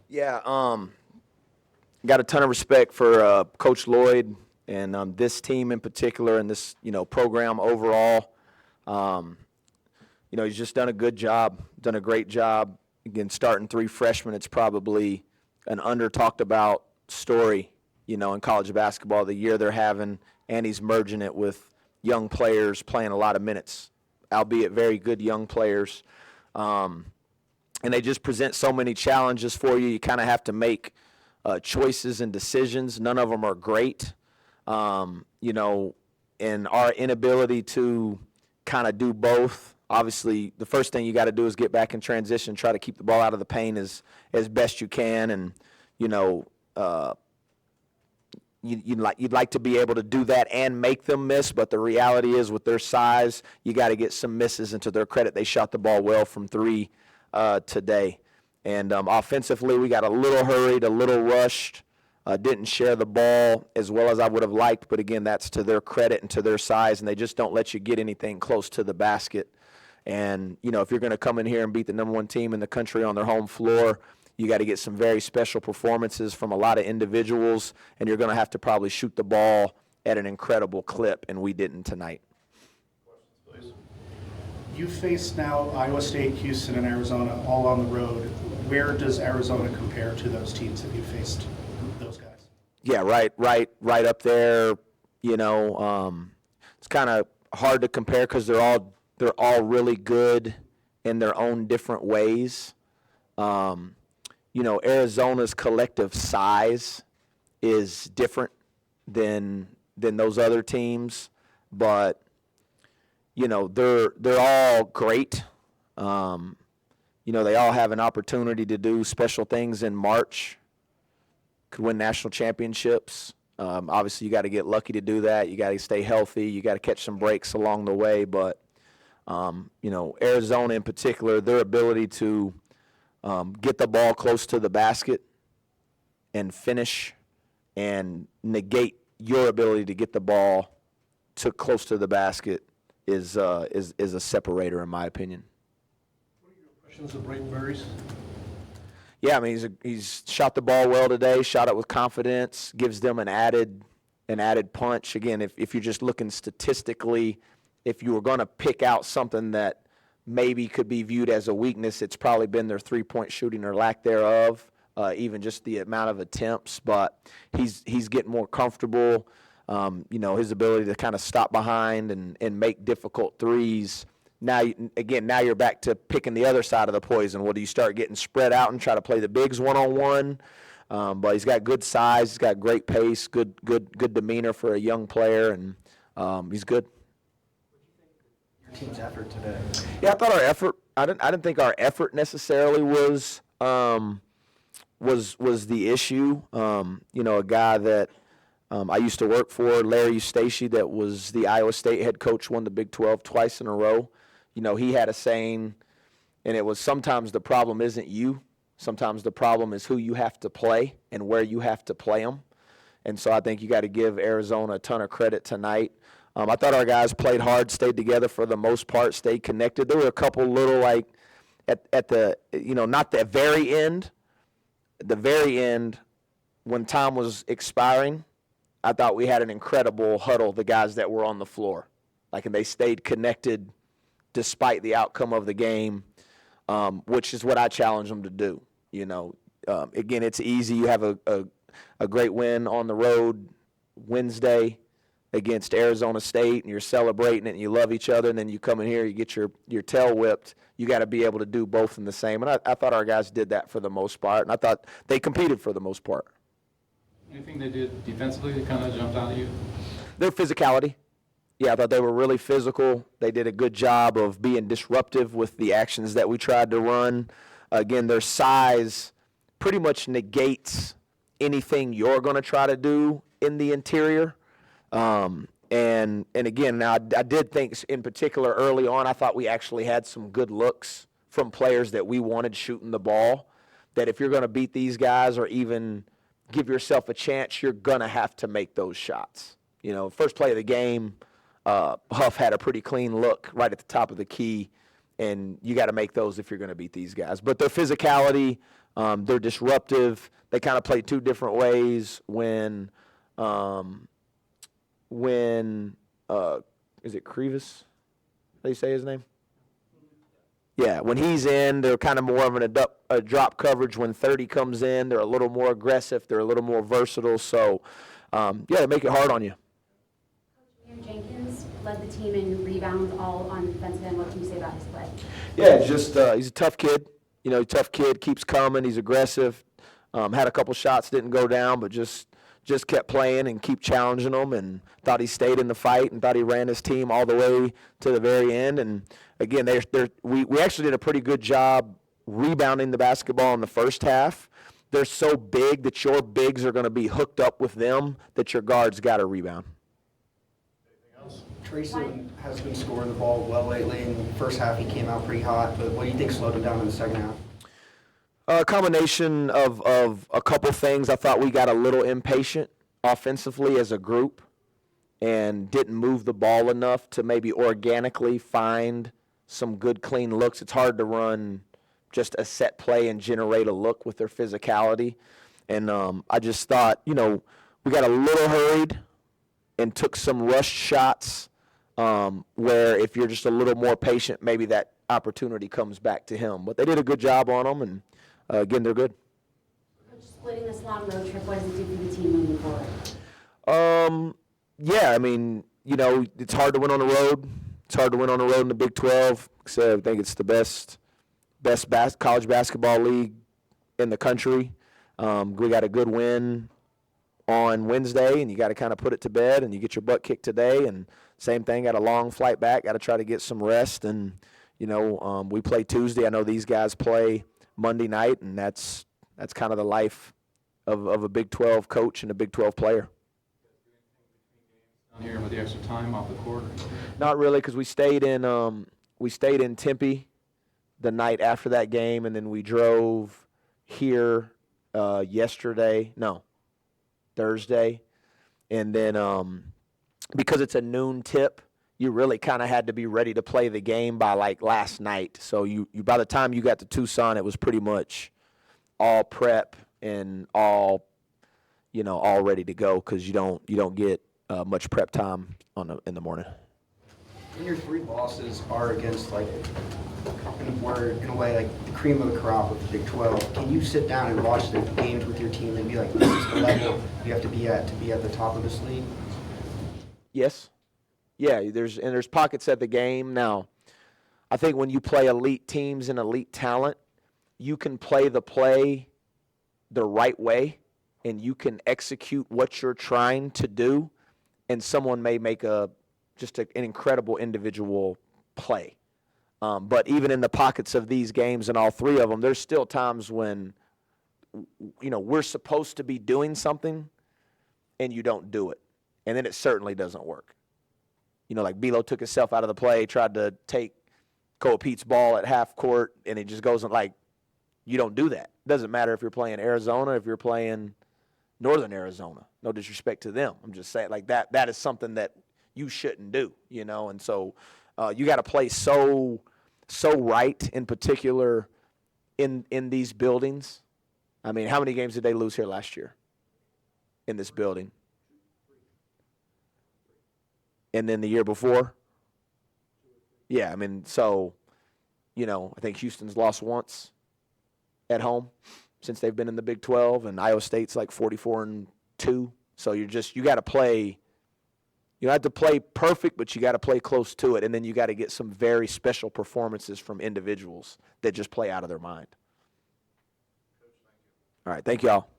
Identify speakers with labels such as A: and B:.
A: Yeah, got a ton of respect for Coach Lloyd and this team in particular and this, program overall. He's just done a good job, done a great job. Again, starting 3 freshmen, it's probably an under-talked about story, in college basketball, the year they're having, and he's merging it with young players playing a lot of minutes, albeit very good young players. And they just present so many challenges for you. You kind of have to make choices and decisions. None of them are great. And our inability to kind of do both. Obviously, the first thing you got to do is get back in transition, try to keep the ball out of the paint as best you can, and you'd like to be able to do that and make them miss. But the reality is, with their size, you got to get some misses. And to their credit, they shot the ball well from 3 today. And offensively, we got a little hurried, a little rushed. Didn't share the ball as well as I would have liked. But again, that's to their credit and to their size, and they just don't let you get anything close to the basket. And, if you're going to come in here and beat the number 1 team in the country on their home floor, you got to get some very special performances from a lot of individuals, and you're going to have to probably shoot the ball at an incredible clip, and we didn't tonight.
B: Questions, please. You face now Iowa State, Houston, and Arizona all on the road. Where does Arizona compare to those teams that you faced, those guys?
A: Yeah, right up there. It's kind of hard to compare because they're all really good in their own different ways. Arizona's collective size is different than those other teams, but they're all great. They all have an opportunity to do special things in March. Could win national championships. Obviously, you got to get lucky to do that. You got to stay healthy. You got to catch some breaks along the way. But Arizona in particular, their ability to get the ball close to the basket and finish and negate your ability to get the ball close to the basket is a separator, in my opinion.
B: What are your impressions of Braden Burries?
A: Yeah, I mean, he's shot the ball well today, shot it with confidence, gives them an added punch. Again, if you're just looking statistically, if you were going to pick out something that maybe could be viewed as a weakness, it's probably been their three-point shooting or lack thereof, even just the amount of attempts. But he's getting more comfortable. His ability to kind of stop behind and make difficult threes. Now you're back to picking the other side of the poison. Well, do you start getting spread out and try to play the bigs one-on-one? But he's got good size, he's got great pace, good demeanor for a young player, and he's good.
C: Your team's effort today.
A: Yeah, I thought our effort. I didn't think our effort necessarily was the issue. A guy that I used to work for, Larry Eustachy, that was the Iowa State head coach, won the Big 12 twice in a row. He had a saying, and it was, sometimes the problem isn't you. Sometimes the problem is who you have to play and where you have to play them. And so I think you got to give Arizona a ton of credit tonight. I thought our guys played hard, stayed together for the most part, stayed connected. There were a couple little, at the, not the very end. At the very end, when time was expiring, I thought we had an incredible huddle, the guys that were on the floor. And they stayed connected despite the outcome of the game, which is what I challenge them to do. Again, it's easy. You have a great win on the road Wednesday against Arizona State, and you're celebrating it, and you love each other, and then you come in here, you get your tail whipped. You got to be able to do both in the same. And I thought our guys did that for the most part, and I thought they competed for the most part.
D: Anything they did defensively that kind of jumped out at you?
A: Their physicality. Yeah, I thought they were really physical. They did a good job of being disruptive with the actions that we tried to run. Again, their size pretty much negates anything you're going to try to do in the interior. And again, now I did think in particular early on, I thought we actually had some good looks from players that we wanted shooting the ball, that if you're going to beat these guys or even give yourself a chance, you're going to have to make those shots. First play of the game, Huff had a pretty clean look right at the top of the key, and you got to make those if you're going to beat these guys. But their physicality, they're disruptive. They kind of play two different ways when is it Crevis? How do you say his name? Yeah, when he's in, they're kind of more of a drop coverage. When 30 comes in, they're a little more aggressive. They're a little more versatile. So, they make it hard on you.
E: Coach Jenkins led the team in rebounds all on the defensive end. What can you say about his play?
A: Yeah, just he's a tough kid. Tough kid, keeps coming. He's aggressive. Had a couple shots, didn't go down, but just kept playing and keep challenging them, and thought he stayed in the fight and thought he ran his team all the way to the very end. And again, we actually did a pretty good job rebounding the basketball in the first half. They're so big that your bigs are going to be hooked up with them that your guards got to rebound.
C: Tracy has been scoring the ball well lately. In the first half, he came out pretty hot, but what do you think slowed him down in the second half?
A: A combination of a couple things. I thought we got a little impatient offensively as a group and didn't move the ball enough to maybe organically find some good, clean looks. It's hard to run just a set play and generate a look with their physicality. And I just thought, we got a little hurried and took some rushed shots where if you're just a little more patient, maybe that opportunity comes back to him. But they did a good job on them, and again, they're good.
E: Coach, splitting this long road trip, what does it do for the team moving forward?
A: Yeah, it's hard to win on the road. It's hard to win on the road in the Big 12. So I think it's the best college basketball league in the country. We got a good win on Wednesday, and you got to kind of put it to bed, and you get your butt kicked today. And same thing, got a long flight back, got to try to get some rest. And, we play Tuesday. I know these guys play Monday night, and that's kind of the life of a Big 12 coach and a Big 12 player.
D: Down here with the extra time off the court.
A: Not really, because we stayed in Tempe the night after that game, and then we drove here Thursday, and then because it's a noon tip, you really kind of had to be ready to play the game by like last night. So you by the time you got to Tucson, it was pretty much all prep and all ready to go, because you don't get much prep time in the morning.
C: And your three losses are against, like, in a way, like the cream of the crop of the Big 12. Can you sit down and watch the games with your team and be like, this is the level you have to be at the top of this league?
A: Yes. Yeah, there's pockets at the game. Now, I think when you play elite teams and elite talent, you can play the right way, and you can execute what you're trying to do, and someone may make an incredible individual play. But even in the pockets of these games and all three of them, there's still times when, we're supposed to be doing something and you don't do it. And then it certainly doesn't work. Like Bilo took himself out of the play, tried to take Cole Pete's ball at half court, and it just goes you don't do that. It doesn't matter if you're playing Arizona, if you're playing Northern Arizona. No disrespect to them. I'm just saying, that is something that you shouldn't do, And so you got to play so right, in particular in these buildings. I mean, how many games did they lose here last year in this building? And then the year before? Yeah, I think Houston's lost once at home since they've been in the Big 12, and Iowa State's like 44-2. So you got to play. You don't have to play perfect, but you got to play close to it, and then you got to get some very special performances from individuals that just play out of their mind. All right, thank you all.